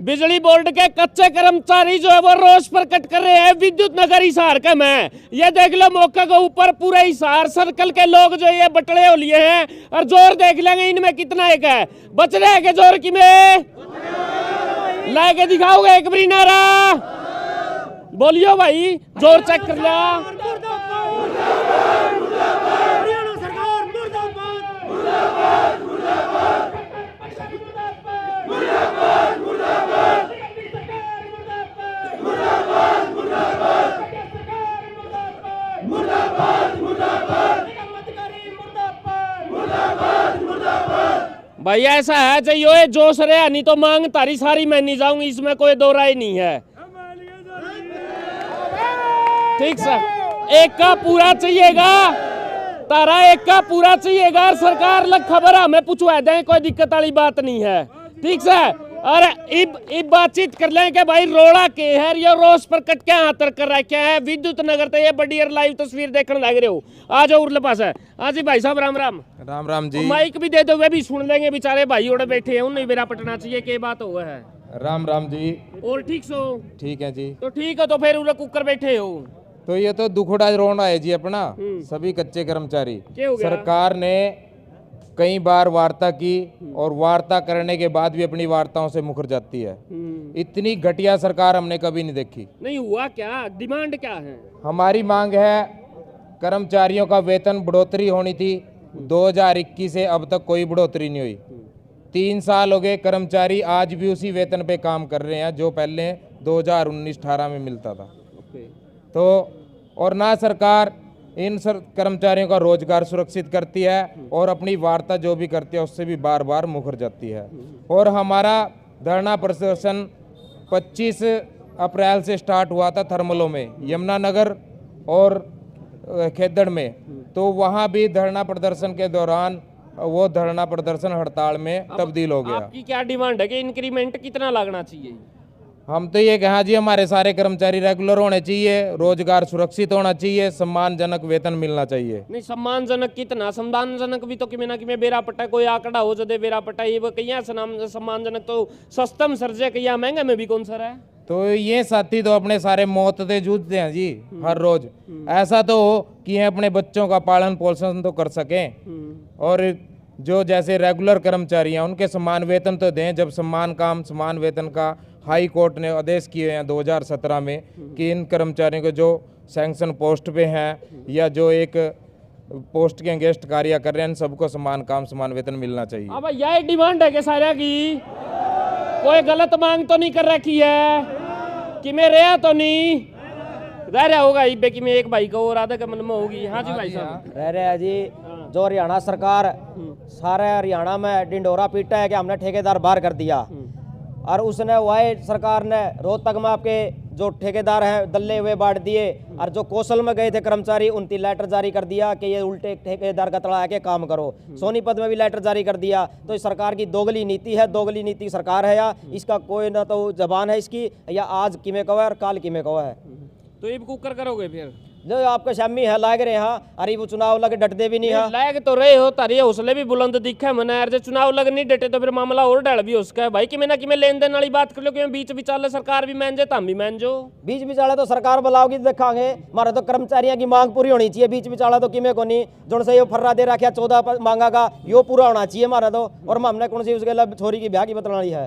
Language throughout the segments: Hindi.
बिजली बोर्ड के कच्चे कर्मचारी जो है वो रोष प्रकट कर रहे हैं विद्युत नगर हिसार का में। ये देख लो मौके के ऊपर पूरे हिसार सर्कल के लोग जो ये बटले हो लिए हैं और जोर देख लेंगे इनमें कितना एक है। बच रहे हैं जोर की में लाके दिखाओगे एक बारी नारा बोलियो भाई, जोर चेक कर लिया। भाई ऐसा है चाहिए जोश रहा नहीं तो मांग तारी सारी मैं नहीं जाऊंगी, इसमें कोई दो राय नहीं है। ठीक सर, एक का पूरा चाहिएगा तारा, एक का पूरा चाहिएगा। सरकार लग खबर हमें पूछवा दें, कोई दिक्कत वाली बात नहीं है। ठीक सर, और इब बातचीत कर लें कि भाई रोड़ा के है ये रोष प्रकट क्या हाथर कर रहा है, क्या है विद्युत नगर तो ये बड़ी लाइव तस्वीर देखने लग रहे हो। आ जाओ उरले पास है। हाँ जी भाई साहब, राम राम। राम राम जी। माइक भी दे दो, वे भी सुन लेंगे बेचारे भाई उड़े बैठे हैं, उन्हें मेरा पटना चाहिए। क्या बात हुआ है? राम राम जी। और ठीक सो? ठीक है जी। तो ठीक है, तो फिर उड़े कुकर बैठे हो तो ये तो दुखड़ा रोना है जी अपना सभी कच्चे कर्मचारी। सरकार ने कई बार वार्ता की और वार्ता करने के बाद भी अपनी वार्ताओं से मुकर जाती है। इतनी घटिया सरकार हमने कभी नहीं देखी। नहीं हुआ क्या? डिमांड क्या है? हमारी मांग है कर्मचारियों का वेतन बढ़ोतरी होनी थी। 2021 से अब तक कोई बढ़ोतरी नहीं हुई। 3 साल हो गए, कर्मचारी आज भी उसी वेतन पे काम कर रहे हैं जो पहले 2019-18 में मिलता था। तो और ना सरकार इन कर्मचारियों का रोजगार सुरक्षित करती है और अपनी वार्ता जो भी करती है उससे भी बार बार मुकर जाती है। और हमारा धरना प्रदर्शन 25 अप्रैल से स्टार्ट हुआ था थर्मलों में, यमुनानगर और खेदड़ में। तो वहाँ भी धरना प्रदर्शन के दौरान वो धरना प्रदर्शन हड़ताल में तब्दील हो गया। आपकी क्या डिमांड है कि इंक्रीमेंट कितना लगना चाहिए? हम तो ये कहा जी हमारे सारे कर्मचारी रेगुलर होने चाहिए, रोजगार सुरक्षित होना चाहिए, सम्मानजनक वेतन मिलना चाहिए। नहीं सम्मानजनक कितना? सम्मानजनक भी तो कि ना कि मैं बेरा पट्टा कोई आंकड़ा हो जदे बेरा पट्टा ये वो कहीं सम्मानजनक तो सस्तम सर्जे कहीं महंगा में भी कौन सा है। तो ये साथी तो अपने सारे मौत से जूझते हैं जी हर रोज। ऐसा तो हो कि अपने बच्चों का पालन पोषण तो कर सकें और जो जैसे रेगुलर कर्मचारी हैं उनके समान वेतन तो दें। जब समान काम समान वेतन का हाई कोर्ट ने आदेश किए हैं 2017 में कि इन कर्मचारियों को जो सैंक्शन पोस्ट पे हैं या जो एक पोस्ट के अगेंस्ट कार्य कर रहे हैं, इन सबको समान काम समान वेतन मिलना चाहिए। अब यही डिमांड है कि सारे की कोई गलत मांग तो नहीं कर रखी है कि मैं रहा तो नहीं रह रहा होगा इबे कि मैं एक भाई को और आधा का मन में होगी। हाँ जी भाई साहब रह रहे हैं जी। जो हरियाणा सरकार सारे हरियाणा में डिंडोरा पीटा है कि हमने ठेकेदार बाहर कर दिया और उसने वही सरकार ने रोहतक में आपके जो ठेकेदार हैं दल्ले हुए बांट दिए और जो कौशल में गए थे कर्मचारी उनकी लेटर जारी कर दिया कि ये उल्टे ठेकेदार का तड़ा के काम करो। सोनीपत में भी लेटर जारी कर दिया। तो इस सरकार की दोगली नीति है, दोगली नीति सरकार है या इसका कोई ना तो जबान है इसकी, या आज किमे कहो और काल किमे कहो है। तो ये कुकर करोगे फिर जो आपका शामी है लाग रहे हैं अरे वो चुनाव लगे डटते भी नहीं है। लाग तो रहे हो तारी हौसले भी बुलंद दिखे मना यार, जो चुनाव लग नहीं डटे तो फिर मामला और डल भी उसका है भाई कि मैं ना कि मैं लेन देन वाली बात कर लो कि बीच बिचाले सरकार भी मान जाए हम भी मान जो बीच बिचाले तो सरकार बुलाओगी देखांगे। हमारा तो कर्मचारियों की मांग पूरी होनी चाहिए। बीच बिचाला तो किमे को नहीं जो से यो फर्रा दे रखा 14 मांगा का यो पूरा होना चाहिए हमारा तो। और हमने कौन सी उसके छोरी की ब्याह की बतलानी है।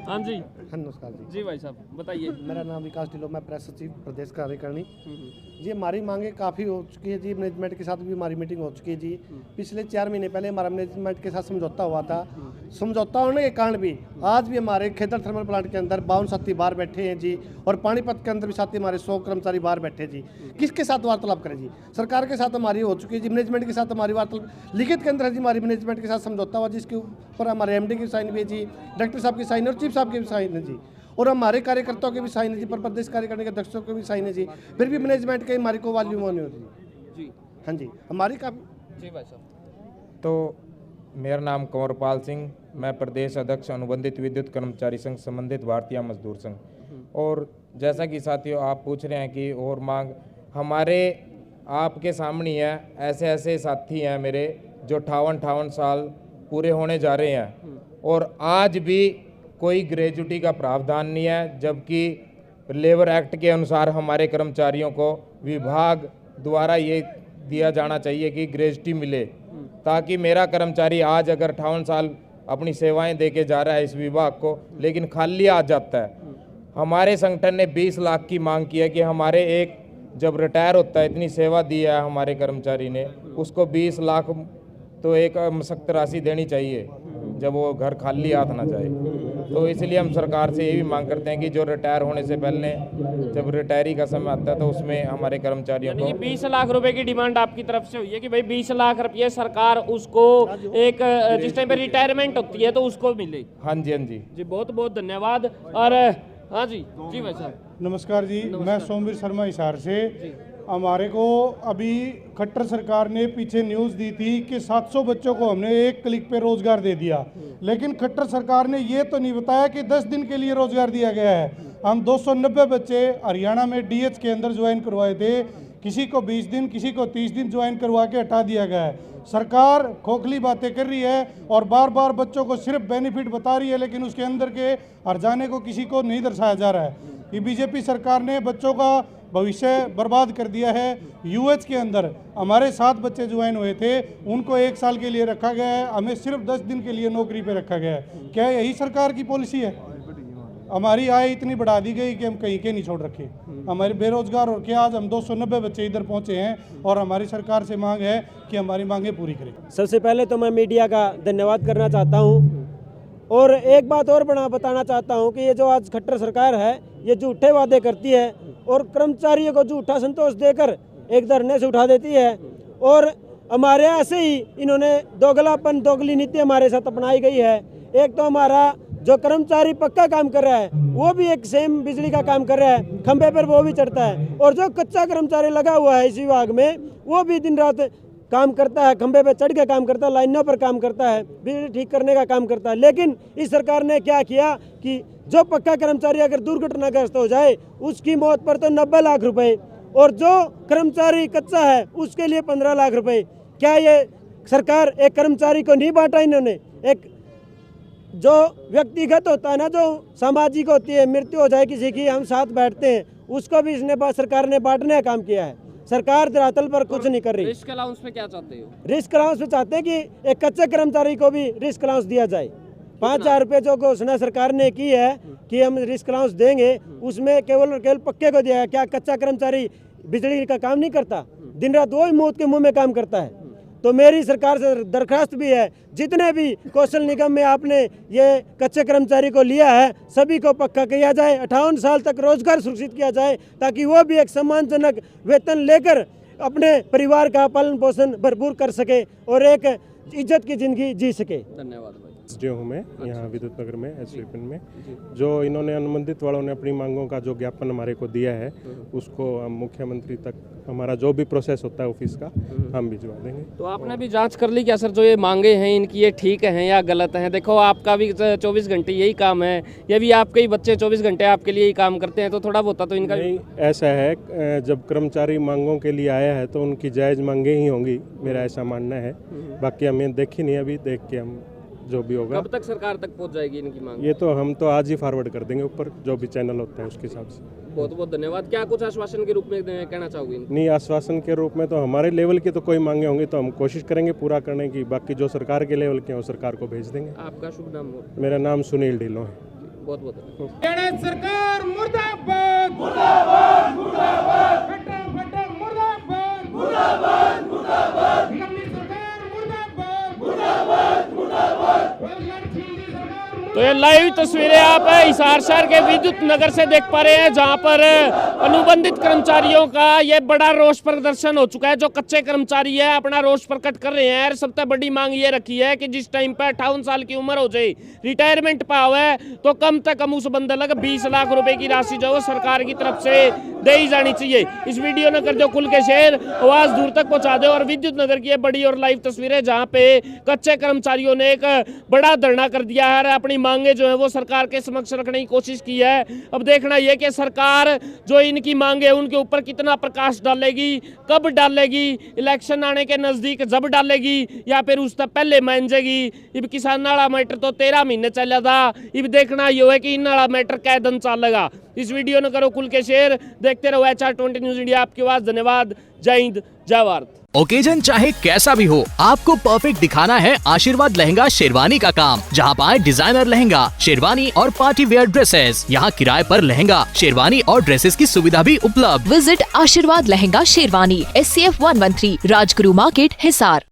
हाँ जी नमस्कार जी। जी भाई साहब बताइए। मेरा नाम विकास ढिल्लो, मैं प्रेस सचिव प्रदेश कार्यकारिणी जी। हमारी मांगे काफ़ी हो चुकी है जी। मैनेजमेंट के साथ भी हमारी मीटिंग हो चुकी है जी। पिछले 4 महीने पहले हमारा मैनेजमेंट के साथ समझौता हुआ था। समझौता होने के कारण भी आज भी हमारे खेदड़ थर्मल प्लांट के अंदर 52 साथी बाहर बैठे हैं जी। और पानीपत के अंदर भी साथी हमारे 100 कर्मचारी बाहर बैठे जी। किसके साथ वार्तालाप करें जी? सरकार के साथ हमारी हो चुकी है जी। मैनेजमेंट के साथ हमारी वार्तालाप लिखित के अंदर है जी। हमारी मैनेजमेंट के साथ समझौता हुआ जिसके ऊपर हमारे MD की साइन भी है जी, डायरेक्टर साहब की साइन और चीफ साहब की भी साइन है जी, और हमारे कार्यकर्ताओं के भी साइन है जी, पर प्रदेश कार्यकारिणी के अध्यक्षों के भी साइन है जी। फिर भी मैनेजमेंट के हमारी को वैल्यू नहीं होती जी। हाँ जी हमारी का जी भाई साहब। तो मेरा नाम कंवरपाल सिंह, मैं प्रदेश अध्यक्ष अनुबंधित विद्युत कर्मचारी संघ संबंधित भारतीय मजदूर संघ। और जैसा कि साथियों आप पूछ रहे हैं कि और मांग हमारे आपके सामने है। ऐसे ऐसे साथी हैं मेरे जो 58 साल पूरे होने जा रहे हैं और आज भी कोई ग्रेजुटी का प्रावधान नहीं है, जबकि लेबर एक्ट के अनुसार हमारे कर्मचारियों को विभाग द्वारा ये दिया जाना चाहिए कि ग्रेजुटी मिले, ताकि मेरा कर्मचारी आज अगर 58 साल अपनी सेवाएं दे के जा रहा है इस विभाग को, लेकिन खाली आ जाता है। हमारे संगठन ने 20 लाख की मांग की है कि हमारे एक जब रिटायर होता है, इतनी सेवा दी है हमारे कर्मचारी ने, उसको 20 लाख तो एक सख्त राशि देनी चाहिए जब वो घर खाली हाथ ना जाए। तो इसलिए हम सरकार से ये भी मांग करते हैं कि जो रिटायर होने से पहले जब रिटायरी का समय आता है तो उसमें हमारे कर्मचारियों को 20 लाख रुपए की डिमांड आपकी तरफ से हुई है कि भाई 20 लाख रुपये सरकार उसको एक जिस टाइम पे रिटायरमेंट होती है तो उसको मिले। हाँ जी, हाँ जी जी, बहुत बहुत धन्यवाद। और हाँ जी जी भाई साहब नमस्कार जी, मैं सोमवीर शर्मा हिसार से। हमारे को अभी खट्टर सरकार ने पीछे न्यूज़ दी थी कि 700 बच्चों को हमने एक क्लिक पे रोजगार दे दिया, लेकिन खट्टर सरकार ने ये तो नहीं बताया कि 10 दिन के लिए रोजगार दिया गया है। हम 290 बच्चे हरियाणा में डीएच के अंदर ज्वाइन करवाए थे, किसी को 20 दिन किसी को 30 दिन ज्वाइन करवा के हटा दिया गया है। सरकार खोखली बातें कर रही है और बार बार बच्चों को सिर्फ बेनिफिट बता रही है, लेकिन उसके अंदर के हर्जाने को किसी को नहीं दर्शाया जा रहा है। ये बीजेपी सरकार ने बच्चों का भविष्य बर्बाद कर दिया है। यूएच के अंदर हमारे 7 बच्चे ज्वाइन हुए थे, उनको 1 साल के लिए रखा गया है, हमें सिर्फ 10 दिन के लिए नौकरी पे रखा गया है। क्या यही सरकार की पॉलिसी है? हमारी आय इतनी बढ़ा दी गई कि हम कहीं के नहीं छोड़ रखे, हमारे बेरोजगार और क्या आज हम 290 बच्चे इधर पहुंचे हैं और हमारी सरकार से मांग है कि हमारी मांगें पूरी करें। सबसे पहले तो मैं मीडिया का धन्यवाद करना चाहता हूं और एक बात और बताना चाहता हूं कि ये जो आज खट्टर सरकार है ये झूठे वादे करती है और कर्मचारियों को झूठा संतोष देकर एक धरने से उठा देती है। और हमारे यहाँ से ही इन्होंने दोगलापन दोगली नीति हमारे साथ अपनाई गई है। एक तो हमारा जो कर्मचारी पक्का काम कर रहा है वो भी एक सेम बिजली का काम कर रहा है, खंभे पर वो भी चढ़ता है, और जो कच्चा कर्मचारी लगा हुआ है इस विभाग में वो भी दिन रात काम करता है, खंभे पे चढ़ के काम करता है, लाइनों पर काम करता है, बिजली ठीक करने का काम करता है। लेकिन इस सरकार ने क्या किया कि जो पक्का कर्मचारी अगर दुर्घटनाग्रस्त हो जाए उसकी मौत पर तो 90 लाख रुपए, और जो कर्मचारी कच्चा है उसके लिए 15 लाख रुपए। क्या ये सरकार एक कर्मचारी को नहीं बांटा? इन्होंने एक जो व्यक्तिगत होता है ना, जो सामाजिक होती है, मृत्यु हो जाए किसी की, हम साथ बैठते हैं, उसको भी इसने सरकार ने बांटने का काम किया है। सरकार धरातल पर कुछ नहीं कर रही। रिस्क अलाउंस पे क्या चाहते हो? रिस्क अलाउंस पे चाहते हैं कि एक कच्चे कर्मचारी को भी रिस्क अलाउंस दिया जाए। 5,000 रुपये जो घोषणा सरकार ने की है कि हम रिस्क अलाउंस देंगे, उसमें केवल और केवल पक्के को दिया है। क्या कच्चा कर्मचारी बिजली का काम नहीं करता? दिन रात वो ही मौत के मुंह में काम करता है। तो मेरी सरकार से दरखास्त भी है, जितने भी कौशल निगम में आपने ये कच्चे कर्मचारी को लिया है सभी को पक्का किया जाए, 58 साल तक रोजगार सुरक्षित किया जाए, ताकि वो भी एक सम्मानजनक वेतन लेकर अपने परिवार का पालन पोषण भरपूर कर सके और एक इज्जत की जिंदगी जी सके। धन्यवाद भाई। जो हूँ मैं यहाँ विद्युत नगर में एसवीपन में, जो इन्होंने अनुबंधित वालों ने अपनी मांगों का जो ज्ञापन हमारे को दिया है उसको हम मुख्यमंत्री तक हमारा जो भी प्रोसेस होता है ऑफिस का हम भिजवा देंगे। तो आपने भी जांच कर ली क्या सर, जो ये मांगे हैं इनकी ये ठीक हैं या गलत हैं? देखो आपका भी 24 घंटे यही काम है, ये भी आपके ही बच्चे 24 घंटे आपके लिए ही काम करते हैं, तो थोड़ा बहुत तो इनका नहीं, ऐसा है जब कर्मचारी मांगों के लिए आया है तो उनकी जायज़ मांगे ही होंगी, मेरा ऐसा मानना है। बाकी हमें देखी नहीं, अभी देख के हम जो भी होगा। कब तक सरकार तक पहुंच जाएगी इनकी मांग? ये तो हम तो आज ही फॉरवर्ड कर देंगे ऊपर, जो भी चैनल होता है उसके हिसाब से। बहुत बहुत धन्यवाद। क्या कुछ आश्वासन के रूप में कहना चाहोगे? नहीं, आश्वासन के रूप में तो हमारे लेवल की तो कोई मांगे होंगी तो हम कोशिश करेंगे पूरा करने की, बाकी जो सरकार के लेवल के हैं वो सरकार को भेज देंगे। आपका शुभ नाम हो? मेरा नाम सुनील ढिल्लों है। बहुत बहुत धन्यवाद। हरियाणा सरकार मुर्दाबाद मुर्दाबाद मुर्दाबाद, फटा फटा मुर्दाबाद मुर्दाबाद मुर्दाबाद, निगमनी सरकार मुर्दाबाद मुर्दाबाद मुर्दाबाद, रोजगार छीनती सरकार। तो ये लाइव तस्वीरें आप हिसार शहर के विद्युत नगर से देख पा रहे हैं, जहां पर अनुबंधित कर्मचारियों का ये बड़ा रोष प्रदर्शन हो चुका है। जो कच्चे कर्मचारी है अपना रोष प्रकट कर रहे हैं। सबसे बड़ी मांग ये रखी है कि जिस टाइम पर 58 साल की उम्र हो जाए, रिटायरमेंट पाव है, तो कम से कम उस बंदे लग 20 लाख रुपए की राशि जो है सरकार की तरफ से दे ही जानी चाहिए। इस वीडियो ने कर दो खुल के शेयर, आवाज दूर तक पहुंचा दो। और विद्युत नगर की ये बड़ी और लाइव तस्वीरें जहां पे कच्चे कर्मचारियों ने एक बड़ा धरना कर दिया है, अपनी मांगे जो है वो सरकार के समक्ष रखने की कोशिश की है। अब देखना यह कि सरकार जो इनकी मांग है उनके ऊपर कितना प्रकाश डालेगी, कब डालेगी, इलेक्शन आने के नजदीक जब डालेगी या फिर उससे पहले मान जाएगी। इब किसान वाला मैटर तो 13 महीने चला था, इब देखना यो है कि इन वाला मैटर कै दिन चलेगा। इस वीडियो ने करो कुल के शेयर, देखते रहो HR20 न्यूज इंडिया, आपकी आवाज। धन्यवाद, जय हिंद, जय भारत। ओकेजन चाहे कैसा भी हो, आपको परफेक्ट दिखाना है आशीर्वाद लहंगा शेरवानी का काम, जहां पाए डिजाइनर लहंगा, शेरवानी और पार्टी वेयर ड्रेसेस। यहां किराए पर लहंगा, शेरवानी और ड्रेसेस की सुविधा भी उपलब्ध। विजिट आशीर्वाद लहंगा शेरवानी, SCF 113, राजगुरु मार्केट, हिसार।